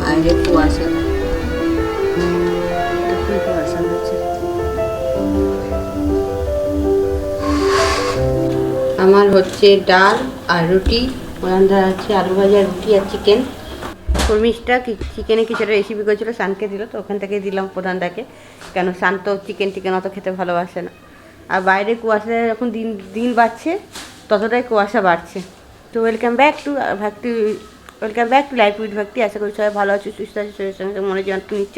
বাইরে কুয়াশা, কুয়াশা হয়েছে। আমার হচ্ছে ডাল আর রুটি, রান্না আছে আলু ভাজা, রুটি আর চিকেন। শর্মিষ্ঠা চিকেনে কিছুটা রেসিপি করেছিল, শানকে দিল, তো ওখান থেকে দিলাম প্রধানদাকে, কেন শান তো চিকেন অত খেতে ভালোবাসে না। আর বাইরে কুয়াশা যখন দিন দিন বাড়ছে ততটাই কুয়াশা বাড়ছে। তো welcome back to life with ভক্তি। আশা করি সবাই ভালো আছে, সুস্থ আছে, শরীরের সঙ্গে মনে যন্ত্র নিচ্ছ।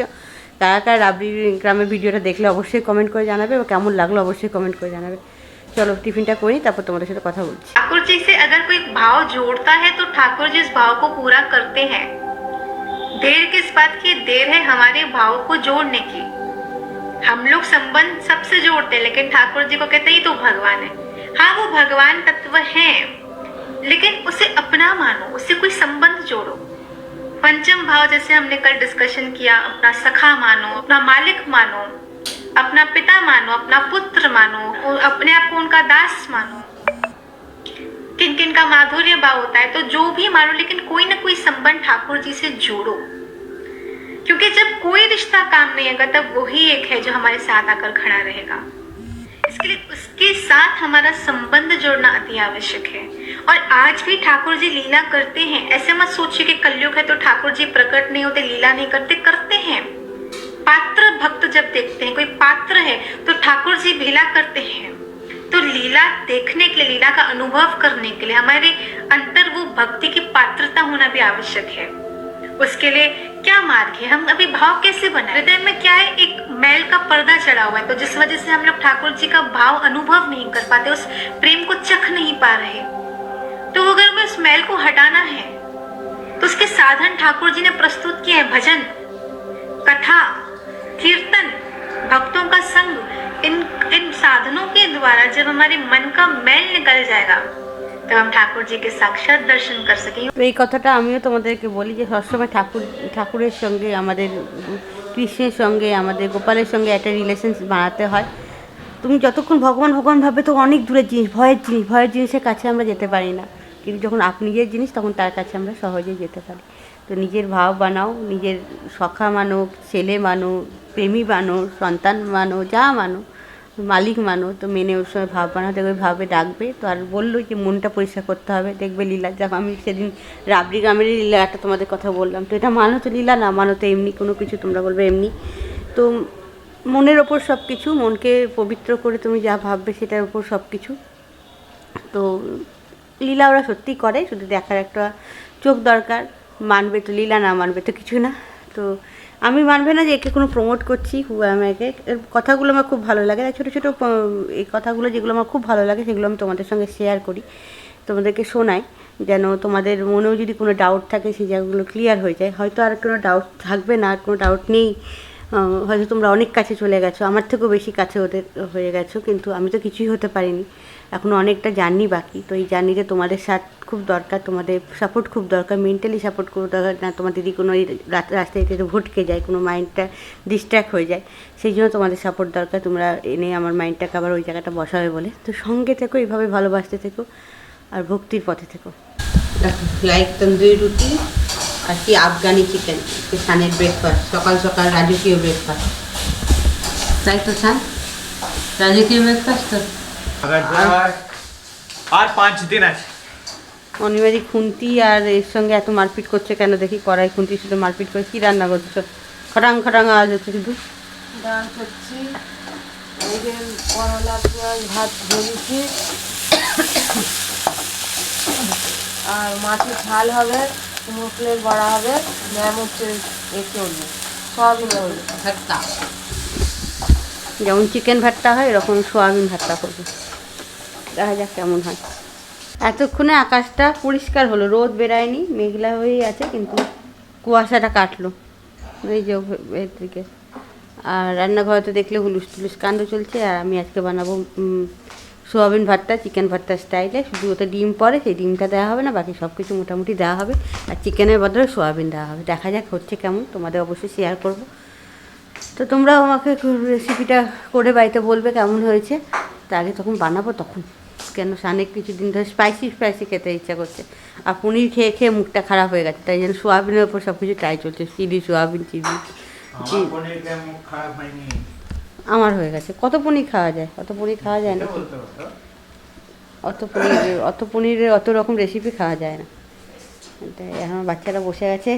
কারা কারা রাবড়ি গ্রামের ভিডিওটা দেখলে অবশ্যই কমেন্ট করে জানাবে, বা কেমন লাগলো অবশ্যই কমেন্ট করে জানাবে। चलो टिफिनটা করি, তারপর তোমাদের সাথে কথা বলছি। ठाकुर जी से अगर कोई भाव जोड़ता है तो ठाकुर जी इस भाव को पूरा करते हैं। देर किस बात की, देर है हमारे भाव को जोड़ने की। हम लोग संबंध सबसे जोड़ते हैं, लेकिन ठाकुर जी को कहते ही तो भगवान है। हाँ, वो भगवान तत्व हैं, लेकिन उसे अपना मानो, उससे कोई संबंध जोड़ो। पंचम भाव जैसे हमने कल डिस्कशन किया, अपना सखा मानो, अपना मालिक मानो, अपना पिता मानो, अपना पुत्र मानो, अपने आप को उनका दास मानो। किन किन का माधुर्य भाव होता है, तो जो भी मानो, लेकिन कोई ना कोई संबंध ठाकुर जी से जोड़ो। क्योंकि जब कोई रिश्ता काम नहीं आएगा तब वही एक है जो हमारे साथ आकर खड़ा रहेगा। इसके लिए उसके साथ हमारा संबंध जोड़ना अति आवश्यक है। और आज भी ठाकुर जी लीला करते हैं। ऐसे मत सोचिए कि कलयुग है तो ठाकुर जी प्रकट नहीं होते, लीला नहीं करते, करते हैं। पात्र भक्त जब देखते हैं, कोई पात्र है तो ठाकुर जी लीला करते हैं। तो लीला देखने के लिए, लीला का अनुभव करने के लिए हमारे अंतर वो भक्ति की पात्रता होना भी आवश्यक है। उसके लिए क्या मार्ग है, हम अभी भाव कैसे बनाए। हृदय में क्या है, एक मैल का पर्दा चढ़ा हुआ है, तो जिस वजह से हम लोग ठाकुर जी का भाव अनुभव नहीं कर पाते, उस प्रेम को चख नहीं पा रहे। तो अगर हमें उस मैल को हटाना है तो उसके साधन ठाकुर जी ने प्रस्तुत किए हैं। भजन, कथा, कीर्तन, भक्तों का संग, इन साधनों के द्वारा जब हमारे मन का मैल निकल जाएगा तब हम ठाकुर जी के साक्षात दर्शन कर सकेंगे। তো এই কথাটা আমিও তোমাদেরকে বলি যে সবসময় ঠাকুরের সঙ্গে, আমাদের কৃষ্ণের সঙ্গে, আমাদের গোপালের সঙ্গে একটা রিলেশন বানাতে হয়। তুমি যতক্ষণ ভগবান ভাবে তো অনেক দূরের জিনিস, ভয়ের জিনিসের কাছে আমরা যেতে পারি না। কিন্তু যখন নিজের জিনিস তখন তার কাছে আমরা সহজেই যেতে পারি। তো নিজের ভাব বানাও, নিজের সখা মানো, ছেলে মানো, প্রেমী মানো, সন্তান মানো, যা মানো, মালিক মানো, তো মেনে ওর সময় ভাব বানাও, দেখবে ভাবে ডাকবে। তো আর বললো যে মনটা পরিষ্কার করতে হবে, দেখবে লীলা। যখন আমি সেদিন রাবড়ি গ্রামের লীলাটা তোমাদের কথা বললাম, তো এটা মানো তো লীলা না, মানো তো এমনি কোনো কিছু, তোমরা বলবে এমনি। তো মনের ওপর সব কিছু, মনকে পবিত্র করে তুমি যা ভাববে সেটার ওপর সব কিছু। তো লীলা ওরা সত্যিই করে, শুধু দেখার একটা চোখ দরকার। মানবে তো লীলা, না মানবে তো কিছু না। তো আমি মানবে না যে একে কোনো প্রমোট করছি, আমাকে কথাগুলো আমার খুব ভালো লাগে, ছোটো ছোটো এই কথাগুলো যেগুলো আমার খুব ভালো লাগে সেগুলো আমি তোমাদের সঙ্গে শেয়ার করি, তোমাদেরকে শোনাই, যেন তোমাদের মনেও যদি কোনো ডাউট থাকে সেই জায়গাগুলো ক্লিয়ার হয়ে যায়। হয়তো আর কোনো ডাউট থাকবে না, আর কোনো ডাউট নেই, হয়তো তোমরা অনেক কাছে চলে গেছো, আমার থেকেও বেশি কাছে হয়ে গেছো, কিন্তু আমি তো কিছুই হতে পারিনি, এখনও অনেকটা জার্নি বাকি। তো এই জার্নিতে তোমাদের সাথ খুব দরকার, তোমাদের সাপোর্ট খুব দরকার, মেন্টালি সাপোর্ট খুব দরকার। না তোমার দিদি কোনো রাস্তায় ভটকে যায়, কোনো মাইন্ডটা ডিস্ট্র্যাক্ট হয়ে যায়, সেই জন্য তোমাদের সাপোর্ট দরকার। তোমরা এনে আমার মাইন্ডটাকে আবার ওই জায়গাটা বসাবে বলে। তো সঙ্গে থেকো, এইভাবে ভালোবাসতে থেকো আর ভক্তির পথে থেকো। লাইক তন্দুরি রুটি আর কি আফগানি চিকেন, সানের ব্রেকফাস্ট, সকাল সকাল রাজকীয় ব্রেকফাস্ট, তাই তো সান, রাজকীয় ব্রেকফাস্ট। তো আর 5 দিন আছে। অনিবার্য খুন্তি আর এর সঙ্গে এত মারপিট করছে কেন দেখি, কড়াই খুন্তির সাথে মারপিট করে। কী রান্না করছো? খটাং আওয়াজ হচ্ছে শুধু। ডাল করছি, এই যে করলা পেঁয়াজ ভাত ভেজেছি, আর মাছের ঝাল হবে, মুসলের বড়া হবে, ম্যাম হচ্ছে একে হলো সয়াবিন হলো ভর্তা, যেমন চিকেন ভর্তা হয় এরকম সোয়াবিন ভর্তা করবে, দেখা যাক কেমন হয়। এতক্ষণে আকাশটা পরিষ্কার হলো, রোদ বেরায়নি, মেঘলা হয়েই আছে, কিন্তু কুয়াশাটা কাটলো এই যে এর দিকে। আর রান্নাঘরে তো দেখলে হুলুস টুলুস কাণ্ড চলছে। আর আমি আজকে বানাবো সোয়াবিন ভর্তা, চিকেন ভর্তা স্টাইলে। শুধু ওতে ডিম পড়ে, সেই ডিমটা দেওয়া হবে না, বাকি সব কিছু মোটামুটি দেওয়া হবে। আর চিকেনের বদলে সোয়াবিন দেওয়া হবে, দেখা যাক হচ্ছে কেমন, তোমাদের অবশ্যই শেয়ার করব। তো তোমরাও আমাকে রেসিপিটা করে বাড়িতে বলবে কেমন হয়েছে, তা আগে তখন বানাবো তখন কেন অনেক কিছুদিন ধরে স্পাইসি স্পাইসি খেতে ইচ্ছা করছে, আর পনির খেয়ে খেয়ে মুখটা খারাপ হয়ে গেছে, তাই জন্য সোয়াবিনের ওপর সব কিছু ট্রাই চলছে, চিলি সোয়াবিন চিলি। আমার পনিরটা মুখ খারাপ হয়নি। আমার হয়ে গেছে। কত পনির খাওয়া যায়? অত পনির খাওয়া যায় না, এটা বলতে পারো। অত পনিরের অত রকম রেসিপি খাওয়া যায় না। তাই এখন বাচ্চারা বসে গেছে,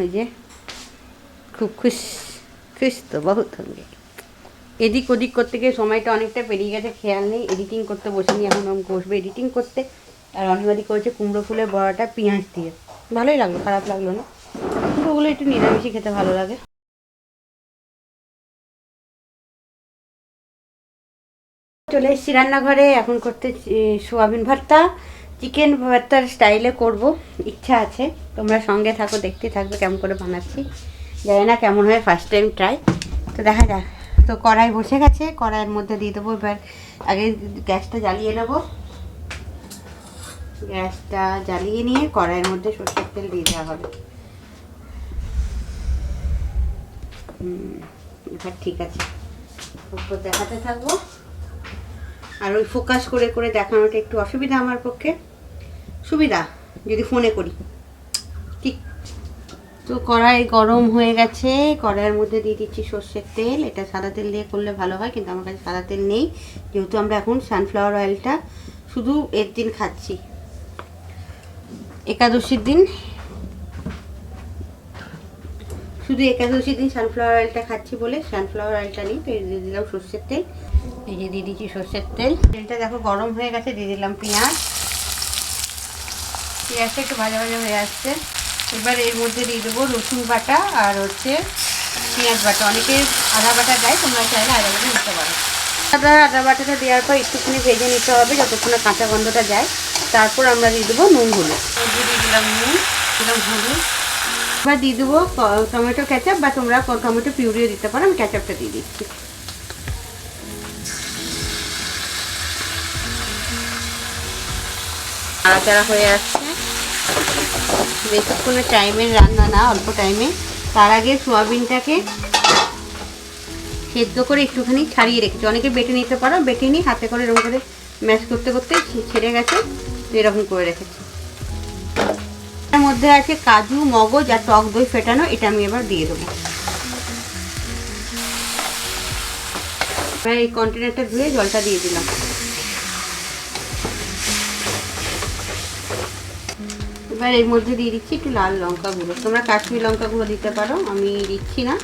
ওই যে খুব খুশ খুশ তো বহুত হোঙ্গে। এদিক ওদিক করতে গিয়ে সময়টা অনেকটা পেরিয়ে গেছে, খেয়াল নেই। এডিটিং করতে বসেনি, এখন আমি বসবে এডিটিং করতে। আর অনিবাদি করেছে কুমড়ো ফুলের বড়াটা পেঁয়াজ দিয়ে, ভালোই লাগলো, খারাপ লাগলো না। কিন্তু ওগুলো একটু নিরামিষই খেতে ভালো লাগে। চলে এসেছি রান্নাঘরে, এখন করতে সোয়াবিন ভর্তা। চিকেন ভর্তার স্টাইলে করব, ইচ্ছা আছে। তোমরা সঙ্গে থাকো, দেখতে থাকবে কেমন করে বানাচ্ছি। জানি না কেমন হয়, ফার্স্ট টাইম ট্রাই, তো দেখা যাক। তো কড়াই বসে গেছে, কড়াইয়ের মধ্যে দিয়ে দেবো। এবার আগে গ্যাসটা জ্বালিয়ে নেব। গ্যাসটা জ্বালিয়ে নিয়ে কড়াইয়ের মধ্যে সরষের তেল দিয়ে দেওয়া হবে। এবার ঠিক আছে, উপর দেখাতে থাকবো। আর ওই ফোকাস করে করে দেখানোটা একটু অসুবিধা আমার পক্ষে, সুবিধা যদি ফোনে করি। ঠিক তো কড়াই গরম হয়ে গেছে, কড়াইয়ের মধ্যে দিয়ে দিচ্ছি সর্ষের তেল। এটা সাদা তেল দিয়ে করলে ভালো হয়, কিন্তু আমার কাছে সাদা তেল নেই, যেহেতু আমরা এখন সানফ্লাওয়ার অয়েলটা শুধু এর দিন খাচ্ছি, একাদশীর দিন, শুধু একাদশীর দিন সানফ্লাওয়ার অয়েলটা খাচ্ছি বলে সানফ্লাওয়ার অয়েলটা নিই। তো দিয়ে দিলাম সর্ষের তেল, এই যে দিয়ে দিচ্ছি সর্ষের তেল। তেলটা দেখো গরম হয়ে গেছে, দিয়ে দিলাম পেঁয়াজ। পেঁয়াজটা একটু ভাজা ভাজা হয়ে আসছে। এবার এর মধ্যে দিয়ে দেবো রসুন বাটা আর হচ্ছে পেঁয়াজ বাটা। অনেকে আদা বাটা দেয়, তোমরা চাইলে আদা বাটা দিতে পারো। আদা বাটাটা দেওয়ার পর একটুখানি ভেজে নিতে হবে যতক্ষণে কাঁচা গন্ধটা যায়। তারপর আমরা দিয়ে দেবো নুন হলুদ, দিয়ে দিলাম নুন, দিলাম হলুদ। এবার দিয়ে দেবো টমেটো কেচাপ, বা তোমরা টমেটো পিউরিও দিতে পারো, আমি কেচাপটা দিয়ে দিচ্ছি। নাড়াচাড়া হয়ে আসছে, বেশিক্ষণের টাইমের রান্না না, অল্প টাইমে। তার আগে সোয়াবিনটাকে সেদ্ধ করে একটুখানি ছাড়িয়ে রেখেছি। অনেকে বেটে নিতে পারো, বেটে নিয়ে হাতে করে এরকম করে ম্যাশ করতে করতে ছেড়ে গেছে, তো এরকম করে রেখেছি। এর মধ্যে আছে কাজু, মগজ আর টক দই ফেটানো, এটা আমি এবার দিয়ে দেবো। এবার এই কন্টেনারটা ধুয়ে জলটা দিয়ে দিলাম। এবার এর মধ্যে দিয়ে দিচ্ছি একটু লাল লঙ্কা গুঁড়ো। তোমরা কাশ্মীর লঙ্কা গুঁড়ো দিতে পারো, আমি দিচ্ছি না,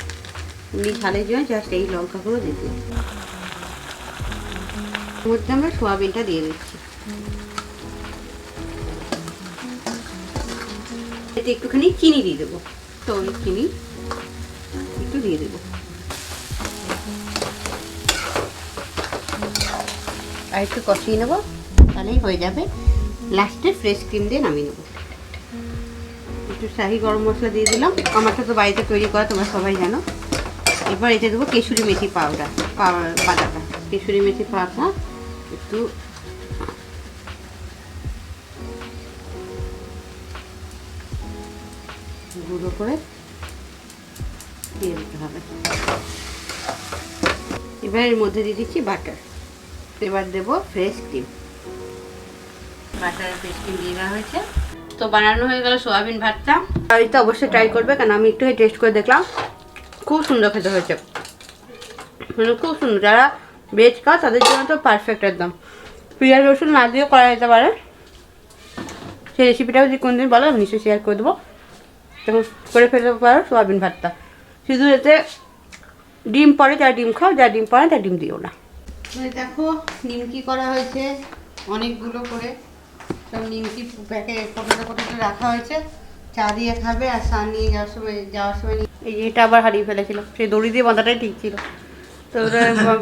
এমনি ঝালের জন্য জাস্ট এই লঙ্কা গুঁড়ো দিচ্ছি। এর মধ্যে আমরা সোয়াবিনটা দিয়ে দিচ্ছি। এতে একটুখানি চিনি দিয়ে দেবো, তো চিনি একটু দিয়ে দেবো, আর একটু কষিয়ে নেবো, তাহলেই হয়ে যাবে। লাস্টে ফ্রেশ ক্রিম দিয়ে নামিয়ে নেবো। একটু শাহি গরম মশলা দিয়ে দিলাম, আমারটা তো বাড়িতে তৈরি করা, তোমরা সবাই জানো। এবার এতে দেবো কেশুরি মেথি পাউডার, বাটাটা কেশুরি মেথি পাউডার একটু গুঁড়ো করে দিয়ে দিতে হবে। এবার এর মধ্যে দিয়ে দিচ্ছি বাটার। এবার দেবো fresh cream, butter fresh cream দিয়ে দেওয়া হয়েছে। তো বানানো হয়ে গেল সোয়াবিন ভাতটা। বাড়িতে অবশ্যই ট্রাই করবে, কারণ আমি একটু টেস্ট করে দেখলাম, খুব সুন্দর খেতে হয়েছে, মানে খুব সুন্দর। যারা ভেজ খাও তাদের জন্য তো পারফেক্ট একদম। পেঁয়াজ রসুন না দিয়েও করা যেতে পারে, সেই রেসিপিটাও যদি কোনদিন বলো আমি নিশ্চয়ই শেয়ার করে দেবো। তখন করে ফেলতে পারো সোয়াবিন ভাতটা। শুধু এতে ডিম পড়ে, যারা ডিম খাও, যারা ডিম পড়ে তারা ডিম দিও না। দেখো নিমকি করা হয়েছে অনেকগুলো করে, সব নিমকি প্যাকে পটেটো পটেটো রাখা হয়েছে। চা দিয়ে খাবে, আর চা নিয়ে যাওয়ার সময় এই যে এটা আবার হারিয়ে ফেলেছিলাম, সেই দড়ি দিয়ে বাঁধাটাই ঠিক ছিল। তো ওটা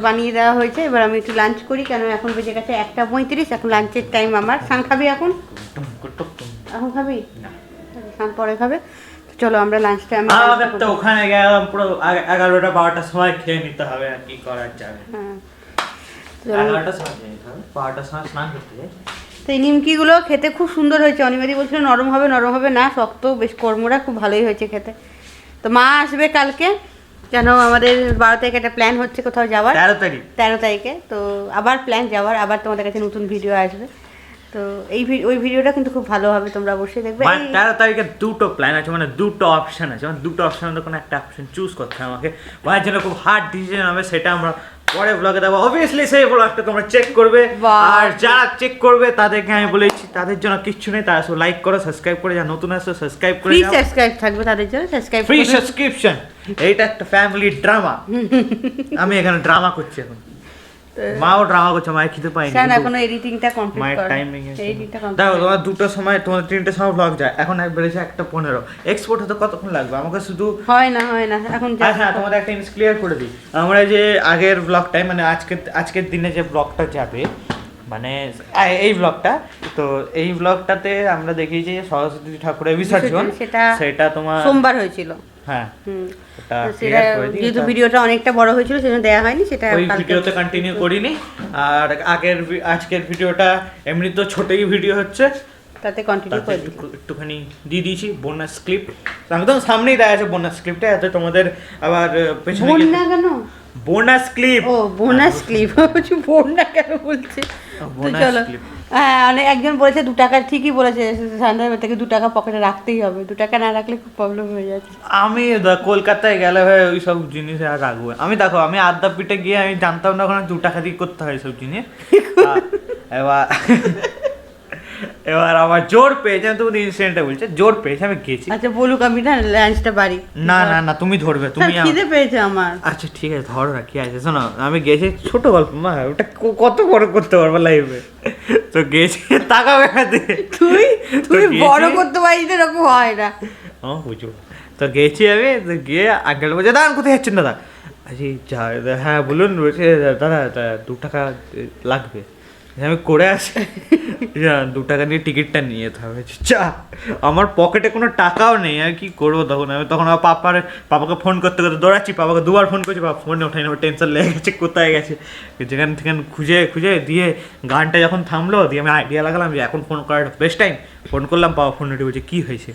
বানিয়ে দেওয়া হয়েছে। এবার আমি একটু লাঞ্চ করি, কেন এখন বেজে গেছে 1:35, এখন লাঞ্চের টাইম আমার। সান খাবি এখন? এখন খাবি? সান পরে খাবে। চলো আমরা লাঞ্চটা তো ওখানে গেলাম, পুরো 11টা 12টার সময় খেয়ে নিতে হবে, আর কি করার যাবে। হ্যাঁ, 11টার সময় খেয়ে নিতে হবে, 12টার সময় স্নান করতে যাই। তো এই নিমকিগুলো খেতে খুব সুন্দর হয়েছে। অনিবাদি বলছিল নরম হবে, নরম হবে না, শক্ত, বেশ কর্মরা, খুব ভালোই হয়েছে খেতে। তো মা আসবে কালকে, কেন আমাদের 12 তারিখে একটা প্ল্যান হচ্ছে কোথাও যাওয়ার, 13 তারিখ 13 তারিখে। তো আবার প্ল্যান যাওয়ার, আবার তোমাদের কাছে নতুন ভিডিও আসবে। তো ওই ভিডিওটা কিন্তু খুব ভালো হবে, তোমরা অবশ্যই দেখবে। মানে 13 তারিখে দুটো প্ল্যান আছে, মানে দুটো অপশন আছে, মানে দুটো অপশনের কোনো একটা অপশন চুজ করতে হবে আমাকে। মানে যেন খুব হার্ড ডিসিশন হবে, সেটা আমরা পরে ব্লগে দেবো। অবভিয়াসলি সেই ব্লগটা তোমরা চেক করবে, বাহ। আর যারা চেক করবে তাদেরকে আমি বলেছি তাদের জন্য কিচ্ছু নেই, তারা শুধু লাইক করো, সাবস্ক্রাইব করে, যারা নতুন আসো সাবস্ক্রাইব করে ফ্রি যাও। সাবস্ক্রাইব থাকবে তাদের জন্য, সাবস্ক্রাইব ফ্রি সাবস্ক্রিপশন। এইটা একটা ফ্যামিলি ড্রামা। আমি এখানে ড্রামা করছি এখন, মাও ড্রামা করছে, মায়ের খিদে পাইনি, শান কিন্তু এখনো এডিটিংটা কমপ্লিট মায়ের করে, টাইমিং এডিটিংটা দেখো। কমপ্লিট। তোমার 2টোর সময়, তোমার 3টের সময় ব্লগ যায়, এখন এক বেড়েছে 1:15। এক্সপোর্ট হতে কতক্ষণ লাগবে আমাকে শুধু? হয় না এখন আর হ্যাঁ, তোমাদের একটা জিনিস ক্লিয়ার করে দিই, আমরা যে আগের ব্লগটাই, মানে আজকের দিনে যে ব্লগটা যাবে, মানে এই ব্লগটা, তো এই ব্লগটাতে আমরা দেখিয়েছি যে সরস্বতী ঠাকুরের বিসর্জন, সেটা তোমার সোমবার হয়েছিল। হ্যাঁ, হুম। ওটা তো সেটা ক্লিয়ার করে দিই। যেহেতু ভিডিওটা অনেকটা বড় হয়েছিল সেজন্য দেওয়া হয়নি, সেটা ওই কালকে ভিডিওতে কন্টিনিউ করিনি। আর আজকের ভিডিওটা এমনি তো ছোটই ভিডিও হচ্ছে, তাতে কন্টিনিউ তাতে করে দিই। একটুখানি দিয়ে দিয়েছি বোনাস ক্লিপ, একদম সামনেই দেওয়া আছে বোনাস ক্লিপটা, এতে তোমাদের আবার পেছনে বন্যা কেন? Bonus clip. ও বোনাস ক্লিপ, বলছি বন্যা কেন বলছে। তো bonus চলো, clip। হ্যাঁ একজন বলেছে 2 টাকা, ঠিকই বলেছে, সন্ধ্যাবেলা থেকে 2 টাকা পকেটে রাখতেই হবে, 2 টাকা না রাখলে খুব প্রবলেম হয়ে যাচ্ছে। আমি কলকাতায় গেলে ভাই ওই সব জিনিস আর রাখবো। আমি দেখো, আমি আদ্যাপীঠে গিয়ে আমি জানতাম না ওখানে 2 টাকা দিয়ে করতে হয় সব জিনিস। এবার এবার আমার জোর পেয়েছে, আমি তুমি ইনসিডেন্টটা বলছে, জোর পেয়েছে, আমি গেছি। আচ্ছা বলুক, আমি না লাঞ্চটা বাড়ি। না না না, তুমি ধরবে, তুমি খিদে পেয়েছে আমার। আচ্ছা ঠিক আছে, ধরো না, কি আছে, শোনো, আমি গেছি, ছোট গল্প মা, ওটা কত বড় করতে পারবো লাইফে। তো গেছি, তাকাবে না দিয়ে। তুই বড় করতে পারিস না, এরকম হয় না। বুঝবো। তো গেছি আমি, তো গিয়ে আঙ্কেল বলছে, দাঁড়ান, কোথায় যাচ্ছেন দাদা? আচ্ছা হ্যাঁ বলুন। বলছে, দাদা 2 টাকা লাগবে। আমি করে আসি, 2 টাকা দিয়ে টিকিটটা নিয়ে যেতে হবে। চা, আমার পকেটে কোনো টাকাও নেই, আমি কি করবো তখন? আমি তখন আমার পাপাকে ফোন করতে করতে দৌড়াচ্ছি, পাপাকে 2বার ফোন করছি, বাবা ফোনে ওঠাই না, টেনশন লেগে গেছে কোথায় গেছে। যেখান থেকে খুঁজে দিয়ে গানটা যখন থামলো, দিয়ে আমি আইডিয়া লাগালাম যে এখন ফোন করার বেস্ট টাইম। ফোন করলাম, পাওয়া ফোন উঠে বলছে, কী হয়েছে?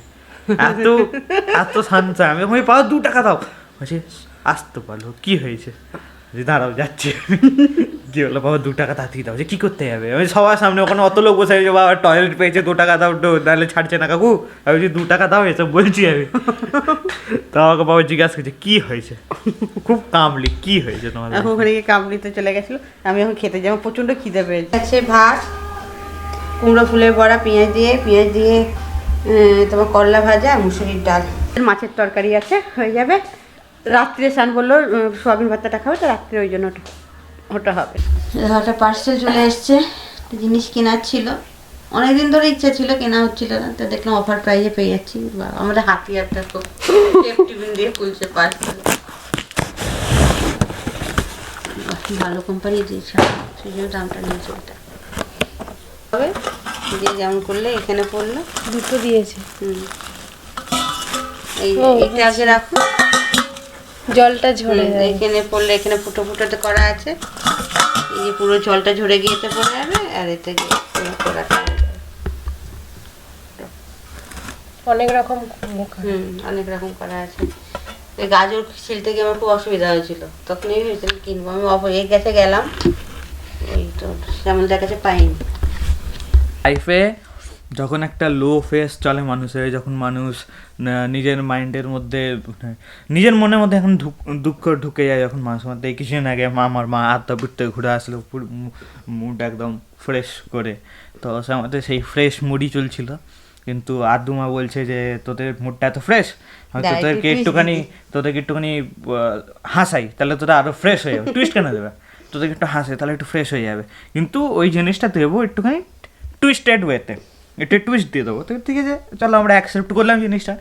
এত শান্ত। আমি পাওয়া 2 টাকা দাও। বলছে, আসতে পারলো, কী হয়েছে? দাঁড়াও যাচ্ছি। কি হলো বাবা, 2 টাকা তাড়াতাড়ি দাও। যে কী করতে যাবে? আমি সবার সামনে, ওখানে অত লোক বসে আছে, বাবা টয়লেট পেয়েছে, 2 টাকা দাও, নাহলে ছাড়ছে না কাকু। আমি বলছি 2 টাকা দাও, এসব বলছি আমি। তো আমাকে বাবা জিজ্ঞাসা করছে, কী হয়েছে? খুব কামলি, কী হয়েছে তোমার? এখন ওখানে গিয়ে কামড়িতে চলে গেছিলো, আমি এখন খেতে যাবো, প্রচণ্ড খিদে পেয়েছে। আছে ভাত, কুমড়ো ফুলের বড়া, পেঁয়াজ দিয়ে তোমার করলা ভাজা, মুসুরির ডাল, মাছের তরকারি আছে, হয়ে যাবে। রাত্রে স্নান বললো সোয়াবিন ভর্তাটা খাবে, তো রাত্রে ওই জন্য ওটা হবে। একটা পার্সেল চলে এসছে, একটা জিনিস কেনার ছিল, অনেকদিন ধরে ইচ্ছা ছিল, কেনা হচ্ছিল না, তো দেখলাম অফার প্রাইজে পেয়ে যাচ্ছি। আমাদের হাতিয়ারটা তো টিফিন দিয়ে খুলছে পার্সেল, ভালো কোম্পানি দিয়েছে, সেই জন্য দামটা নিয়েছে। ওটা হবে যে যেমন করলে এখানে পড়লো, 2টো দিয়েছে। এটা আগে রাখো, জলটা ঝরে যায়। এখানে পড়লে, এখানে ফুটো ফুটোতে করা আছে, এই যে পুরো জলটা ঝরে গিয়ে এতে পড়ে যাবে, আর এতে গিয়ে পুরো করাটা হয়ে যাবে। অনেক রকম অনেক রকম করা আছে। এই গাজর ছিলতে গিয়ে আমার খুব অসুবিধা হয়েছিল, তখন এই হয়েছিল কিনবো, আমি এর কাছে গেলাম, ওই তো শ্যামলদার কাছে পাইনি। লাইফে যখন একটা লো ফেস চলে মানুষের, যখন মানুষ নিজের মাইন্ডের মধ্যে, নিজের মনের মধ্যে এখন দুঃখ ঢুকে যায়, যখন মানুষের মধ্যে। এই কিছুদিন আগে আমার মা আদ্যাপীঠ থেকে ঘুরে আসলো, মুড একদম ফ্রেশ করে, তো আমাদের সেই ফ্রেশ মুডই চলছিল। কিন্তু আদ্দুমা বলছে যে তোদের মুডটা এত ফ্রেশ, তোদেরকে একটুখানি হাসাই, তাহলে তোরা আরও ফ্রেশ হয়ে যাবে। টুইস্ট কেন দেবে? তোদেরকে একটু হাসে, তাহলে একটু ফ্রেশ হয়ে যাবে। কিন্তু ওই জিনিসটা দেবো একটুখানি টুইস্টেড ওয়েতে, একটু টুইস্ট দিয়ে দেবো। তো ঠিক আছে, চলো আমরা অ্যাকসেপ্ট করলাম জিনিসটা।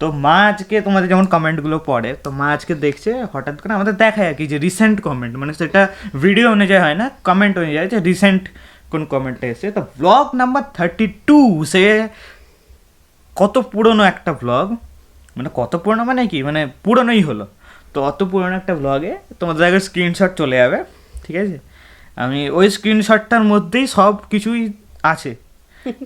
তো মা আজকে, তোমাদের যেমন কমেন্টগুলো পড়ে, তো মা আজকে দেখছে, হঠাৎ করে আমাদের দেখায় আর কি, যে রিসেন্ট কমেন্ট, মানে সেটা ভিডিও অনুযায়ী হয় না, কমেন্ট অনুযায়ী, যে রিসেন্ট কোন কমেন্টটা এসেছে। তো ব্লগ নাম্বার 32, সে কত পুরনো একটা ব্লগ, মানে কত পুরনো মানে কি, মানে পুরনোই হলো। তো অত পুরনো একটা ব্লগে তোমাদের আগে স্ক্রিনশট চলে যাবে, ঠিক আছে? আমি ওই স্ক্রিনশটটার মধ্যেই সব কিছুই আছে,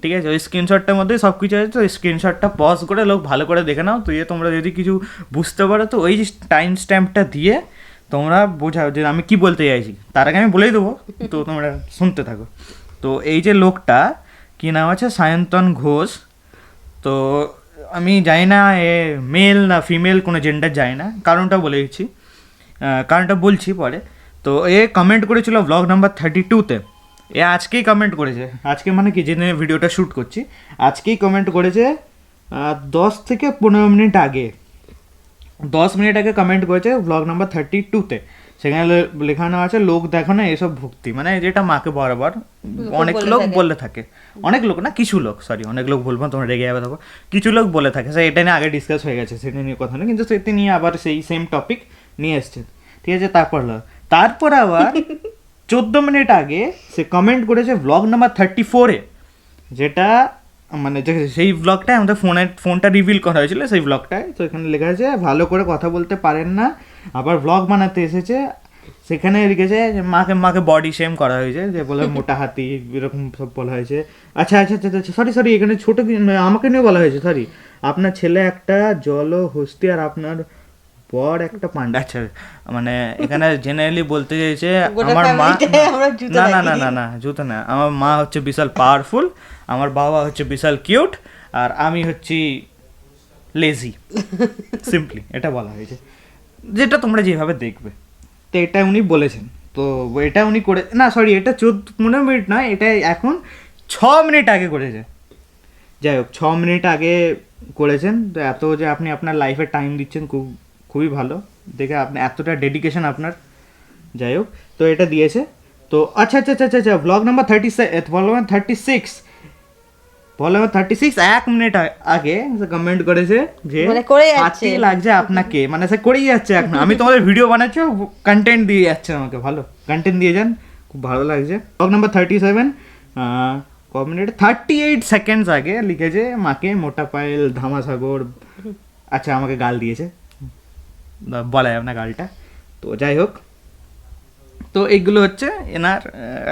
ঠিক আছে, ওই স্ক্রিনশটটার মধ্যেই সব কিছু আছে। তো ওই স্ক্রিনশটটা পজ করে লোক ভালো করে দেখে নাও, তো তোমরা যদি কিছু বুঝতে পারো তো ওই টাইম স্ট্যাম্পটা দিয়ে তোমরা বোঝাও যে আমি কি বলতে চাইছি। তার আগে আমি বলেই দেবো, তো তোমরা শুনতে থাকো। তো এই যে লোকটা কি নাম আছে, সায়ন্তন ঘোষ, তো আমি জানি না এ মেল না ফিমেল, কোনো জেন্ডার জানি না, কারণটা বলে দিচ্ছি, কারণটা বলছি পরে। তো এ কমেন্ট করেছিল ব্লগ নাম্বার 32-তে, এ আজকেই কমেন্ট করেছে, আজকে মানে কি যেদিন ভিডিওটা শ্যুট করছি আজকেই কমেন্ট করেছে, 10 থেকে 15 মিনিট আগে, 10 মিনিট আগে কমেন্ট করেছে ব্লগ নাম্বার 32-তে। সেখানে লেখানো আছে লোক দেখো না এসব ভক্তি, মানে যেটা মাকে বরাবর অনেক লোক বলে থাকে, অনেক লোক না কিছু লোক, সরি অনেক লোক বলবো তোমরা রেগে যাবে, তখন কিছু লোক বলে থাকে, সে এটা নিয়ে আগে ডিসকাস হয়ে গেছে, সেটা নিয়ে কথা না, কিন্তু সেটা নিয়ে আবার সেই সেম টপিক নিয়ে এসছে, ঠিক আছে। তারপর আবার 14 মিনিট আগে সে কমেন্ট করেছে ব্লগ নাম্বার 34-এ, যেটা মানে সেই ব্লগটায় আমাদের ফোনটা রিভিল করা হয়েছিল, সেই ব্লগটায়। তো এখানে লেখা আছে ভালো করে কথা বলতে পারেন না, আবার ব্লগ বানাতে এসেছে। সেখানে লিখেছে যে মাকে বডি শেম করা হয়েছে, যে বলে মোটা হাতি এরকম সব বলা হয়েছে। আচ্ছা, সরি এখানে ছোট আমাকে নিয়ে বলা হয়েছে, সরি, আপনার ছেলে একটা জল হস্তি আর আপনার বর একটা পান্ডা। আচ্ছা, মানে এখানে জেনারেলি বলতে চাইছে আমার মা, না জুতো না, আমার মা হচ্ছে বিশাল পাওয়ারফুল, আমার বাবা হচ্ছে বিশাল কিউট, আর আমি হচ্ছি লেজি, সিম্পলি এটা বলা হয়েছে, যেটা তোমরা যেভাবে দেখবে। তো এটা উনি বলেছেন, তো এটা উনি করে না, সরি এটা 15 মিনিট নয়, এটা এখন 6 মিনিট আগে করেছে। যাই হোক 6 মিনিট আগে করেছেন, তো এত যে আপনি আপনার লাইফে টাইম দিচ্ছেন খুবই ভালো দেখে, আপনি এতটা ডেডিকেশন আপনার। যাই হোক, তো এটা দিয়েছে। তো আচ্ছা ব্লগ নাম্বার 36 1 মিনিট আগে কমেন্ট করেছে যে হাতি লাগছে আপনাকে, মানে সে করেই যাচ্ছে এখন, আমি তোমাদের ভিডিও বানাচ্ছি, কন্টেন্ট দিয়ে যাচ্ছে আমাকে, ভালো কন্টেন্ট দিয়ে যান, খুব ভালো লাগছে। ব্লগ নাম্বার 37 মিনিট 38 সেকেন্ডস আগে লিখেছে মাকে মোটা পায়েল ধামাসাগর, আচ্ছা আমাকে গাল দিয়েছে, বলা যাবে না গালটা। তো যাই হোক, তো এইগুলো হচ্ছে এনার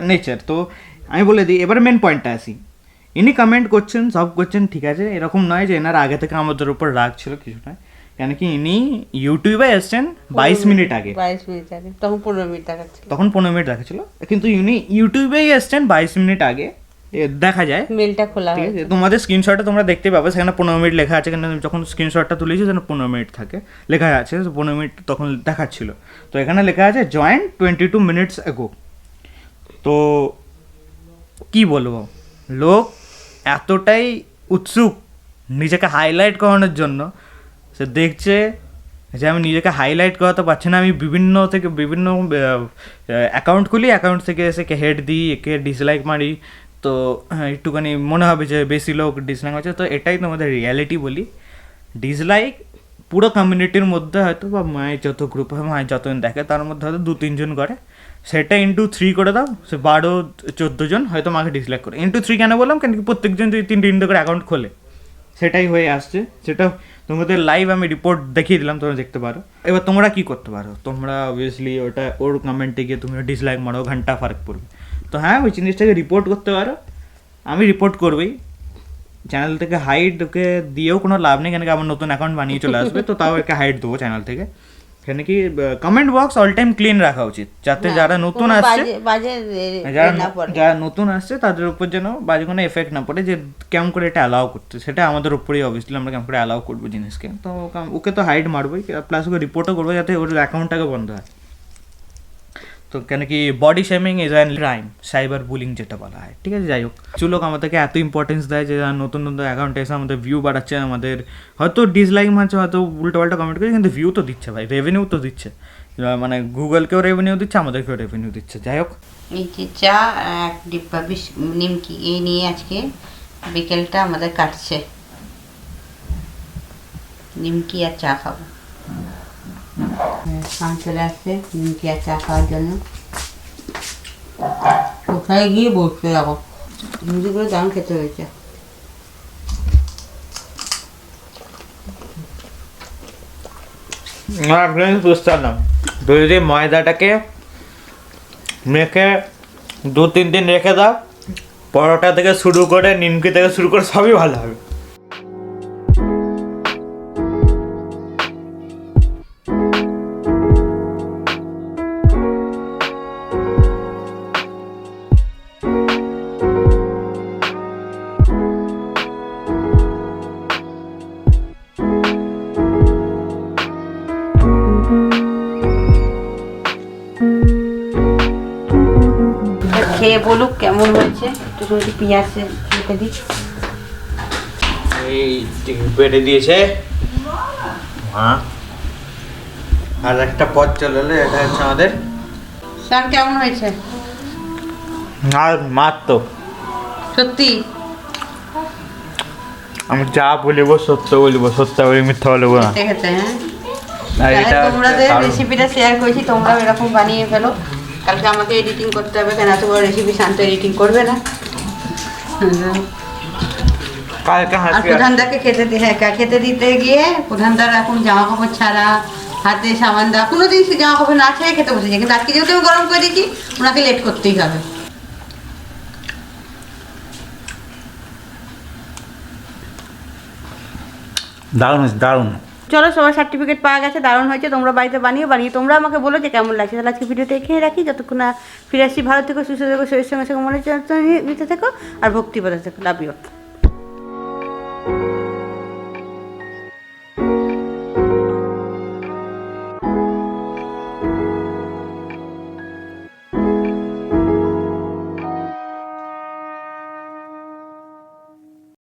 নেচার। তো আমি বলে দিই, এবার মেন পয়েন্টটা আসি। ইনি কমেন্ট করছেন, সব করছেন, ঠিক আছে, এরকম নয় যে এনার আগে থেকে আমাদের উপর রাগ ছিল, কিছু নয়, কেন কি ইনি ইউটিউবে এসছেন 22 মিনিট আগে, 22 মিনিট আগে, তখন 15 মিনিট দেখাচ্ছিল, তখন 15 মিনিট দেখাচ্ছিল, কিন্তু ইনি ইউটিউবেই এসছেন 22 মিনিট আগে, দেখা যায় মেলটা খোলা ঠিক আছে। তোমাদের স্ক্রিনশটে তোমরা দেখতে পাবে, সেখানে 15 মিনিট লেখা আছে, কিন্তু যখন স্ক্রিনশটটা তুলেছি সেখানে 15 মিনিট থাকে লেখা আছে, 15 মিনিট তখন দেখাচ্ছিল। তো এখানে লেখা আছে জয়েন 22 মিনিটস এগো। তো কি বলবো, লোক এতটাই উৎসুক নিজেকে হাইলাইট করানোর জন্য, সে দেখছে যে আমি নিজেকে হাইলাইট করাতে পারছি না, আমি বিভিন্ন অ্যাকাউন্ট খুলি, অ্যাকাউন্ট থেকে এসে হেড দিই, একে ডিসলাইক মারি, তো একটুখানি মনে হবে যে বেশি লোক ডিসলাইক হচ্ছে। তো এটাই তোমাদের রিয়ালিটি বলি, ডিসলাইক পুরো কমিউনিটির মধ্যে হয়তো, বা মায়ের যত গ্রুপ হয়, মায়ের যতজন দেখে তার মধ্যে হয়তো 2-3 জন করে, সেটা ইন্টু 3 করে দাও, সে 12-14 জন হয়তো মাকে ডিসলাইক করে। ইন্টু 3 কেন বললাম, কেন কি প্রত্যেকজন যদি 3 করে অ্যাকাউন্ট খোলে, সেটাই হয়ে আসছে। সেটা তোমাদের লাইভ আমি রিপোর্ট দেখিয়ে দিলাম, তোমরা দেখতে পারো। এবার তোমরা কি করতে পারো, তোমরা অবভিয়াসলি ওর কমেন্টে গিয়ে তুমি ডিসলাইক মারো, ঘন্টা ফারাক পড়বে। তো হ্যাঁ, ওই জিনিসটাকে রিপোর্ট করতে পারো, আমি রিপোর্ট করবই। চ্যানেল থেকে হাইড ওকে দিয়েও কোনো লাভ নেই, কেন কি আমার নতুন অ্যাকাউন্ট বানিয়ে চলে আসবে, তো তাও একে হাইড দেবো চ্যানেল থেকে। কেন কি comment box all time clean রাখা উচিত, যাতে যারা নতুন আসছে, যারা নতুন আসছে তাদের উপর যেন বাজে কোনো এফেক্ট না পড়ে, যে কেমন করে এটা অ্যালাউ করতে, সেটা আমাদের উপরেই অবভিয়াসলি, আমরা কেমন করে অ্যালাউ করবো জিনিসকে। তো ওকে তো হাইড মারবোই, প্লাস ওকে রিপোর্টও করবো, যাতে ওর অ্যাকাউন্টটাকে বন্ধ হয়। তো কেন কি body shaming is an crime, cyber bullying যেটা বলা হয়, ঠিক আছে। যাই হোক, কিছু লোক আমাদেরকে এত ইম্পর্টেন্স দেয় যে নতুন অ্যাকাউন্টে এসে আমাদের ভিউ বাড়াচ্ছে, আমাদের হয়তো ডিসলাইক মারছে, হয়তো উল্টোপাল্টা কমেন্ট করছে, কিন্তু ভিউ তো দিচ্ছে ভাই, রেভিনিউ তো দিচ্ছে, মানে গুগলকেও রেভিনিউ দিচ্ছে, আমাদেরকেও রেভিনিউ দিচ্ছে। যাই হোক, এই যে চা, এক ডিব্বা নিমকি, এই নিয়ে আজকে বিকেলটা আমাদের কাটছে, নিমকি আর চা খাবো। খান চলে আসছে নিমকি আর চা খাওয়ার জন্য, কোথায় গিয়ে বসতে যাবো, নিমকিগুলো দাম খেতে হয়েছে। বুঝতে পারলাম, যদি ময়দাটাকে মেখে 2-3 দিন রেখে দাও, পরোটা থেকে শুরু করে নিমকি থেকে শুরু করে সবই ভালো হবে। খেয়ে বলুক কেমন হয়েছে, একটু যদি পেঁয়াজ রেখে দিই। এই পেটে দিয়েছে মা। আর একটা পথ চলে এলো, এটা হচ্ছে আমাদের। স্যার কেমন হয়েছে? আর মার তো সত্যি আমি যা বলিব সত্য বলিব, সত্য বলি মিথ্যা বলবো না। দেখেছে হ্যাঁ। আর এটা তোমরা যে দারুণ। রেসিপিটা শেয়ার করেছি তোমরাও এরকম বানিয়ে ফেলো। কালকে আমাকে এডিটিং করতে হবে, কেন এত বড় রেসিপি শান্ত এডিটিং করবে না। কালকে আর হাসি প্রধানদাকে খেতে দিতে গিয়ে প্রধানদার এখন জামা কাপড় ছাড়া, হাতে সাবান দেওয়া, কোনো জিনিস জামা কাপড় না ছেড়ে খেতে বসেছে। কিন্তু আজকে যেহেতু আমি গরম করে দিচ্ছি, ওনাকে লেট করতেই হবে। দারুণ হয়েছে, দারুণ। চলো, সবার সার্টিফিকেট পাওয়া গেছে, দারুণ হয়েছে। তোমরা বাড়িতে বানিয়ে তোমরা আমাকে বলো যে কেমন লাগছে। তাহলে আজকে ভিডিওটা এখানে রাখি। যতক্ষণ না ফিরে আসছি, ভালো থেকো, সুস্থ থেকো, শরীরের সঙ্গে সঙ্গে মনে নিতে থেকো, আর ভক্তিপথে থেকো। Love you.